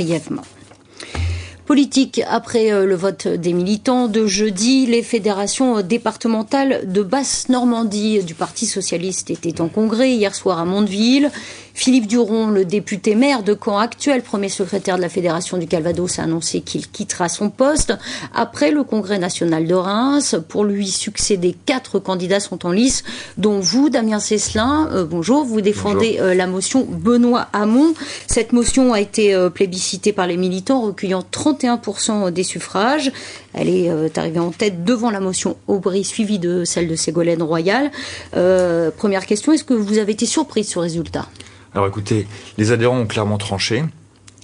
brièvement. Politique, après le vote des militants de jeudi, les fédérations départementales de Basse-Normandie du Parti socialiste étaient en congrès hier soir à Mondeville. Philippe Duron, le député maire de Caen actuel, premier secrétaire de la Fédération du Calvados, a annoncé qu'il quittera son poste après le congrès national de Reims. Pour lui succéder, 4 candidats sont en lice, dont vous, Damien Cesselin. Bonjour, vous défendez la motion Benoît Hamon. Cette motion a été plébiscitée par les militants, recueillant 31% des suffrages. Elle est arrivée en tête devant la motion Aubry, suivie de celle de Ségolène Royal. Première question, est-ce que vous avez été surpris de ce résultat ? Alors écoutez, les adhérents ont clairement tranché.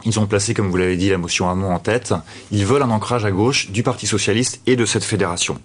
Ils ont placé, comme vous l'avez dit, la motion Hamon en tête. Ils veulent un ancrage à gauche du Parti socialiste et de cette fédération.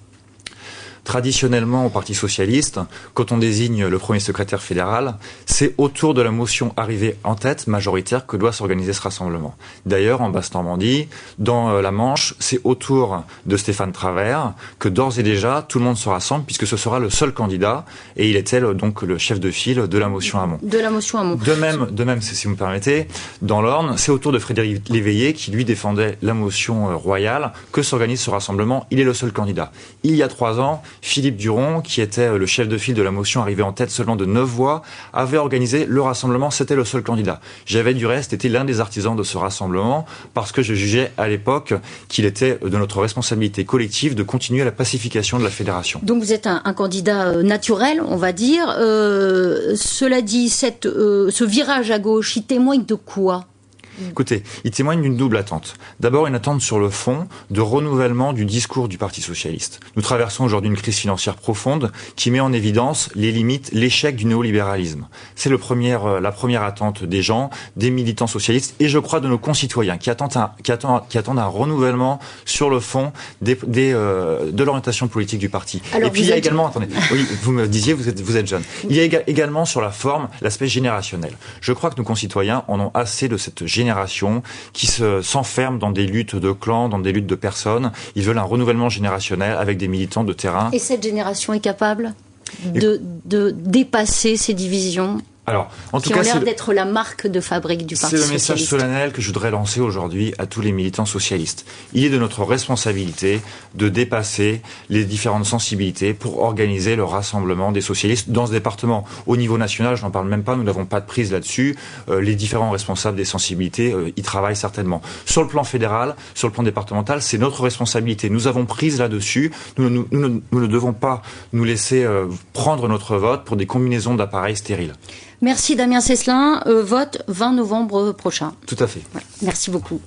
Traditionnellement, au Parti socialiste, quand on désigne le premier secrétaire fédéral, c'est autour de la motion arrivée en tête majoritaire que doit s'organiser ce rassemblement. D'ailleurs, en Basse-Normandie, dans la Manche, c'est autour de Stéphane Travers que d'ores et déjà tout le monde se rassemble puisque ce sera le seul candidat et il était donc le chef de file de la motion Hamon. De la motion Hamon. De même, si vous me permettez, dans l'Orne, c'est autour de Frédéric Léveillé qui lui défendait la motion royale que s'organise ce rassemblement. Il est le seul candidat. Il y a 3 ans, Philippe Duron, qui était le chef de file de la motion arrivé en tête seulement de 9 voix, avait organisé le rassemblement, c'était le seul candidat. J'avais du reste été l'un des artisans de ce rassemblement parce que je jugeais à l'époque qu'il était de notre responsabilité collective de continuer la pacification de la fédération. Donc vous êtes un candidat naturel, on va dire. Cela dit, ce virage à gauche, il témoigne de quoi ? Écoutez, il témoigne d'une double attente. D'abord, une attente sur le fond de renouvellement du discours du Parti socialiste. Nous traversons aujourd'hui une crise financière profonde qui met en évidence les limites, l'échec du néolibéralisme. C'est la première attente des gens, des militants socialistes et je crois de nos concitoyens qui attendent un renouvellement sur le fond de l'orientation politique du parti. Alors, et puis il y a également, attendez, oui, vous me disiez, vous êtes jeune. Il y a également sur la forme l'aspect générationnel. Je crois que nos concitoyens en ont assez de cette génération qui s'enferment dans des luttes de clans, dans des luttes de personnes. Ils veulent un renouvellement générationnel avec des militants de terrain. Et cette génération est capable de dépasser ces divisions ? Alors, en tout cas, ont l'air d'être la marque de fabrique du Parti socialiste. C'est le message solennel que je voudrais lancer aujourd'hui à tous les militants socialistes. Il est de notre responsabilité de dépasser les différentes sensibilités pour organiser le rassemblement des socialistes dans ce département. Au niveau national, je n'en parle même pas, nous n'avons pas de prise là-dessus. Les différents responsables des sensibilités y travaillent certainement. Sur le plan fédéral, sur le plan départemental, c'est notre responsabilité. Nous avons prise là-dessus. Nous ne devons pas nous laisser prendre notre vote pour des combinaisons d'appareils stériles. Merci Damien Cesselin. Vote 20 novembre prochain. Tout à fait. Ouais. Merci beaucoup.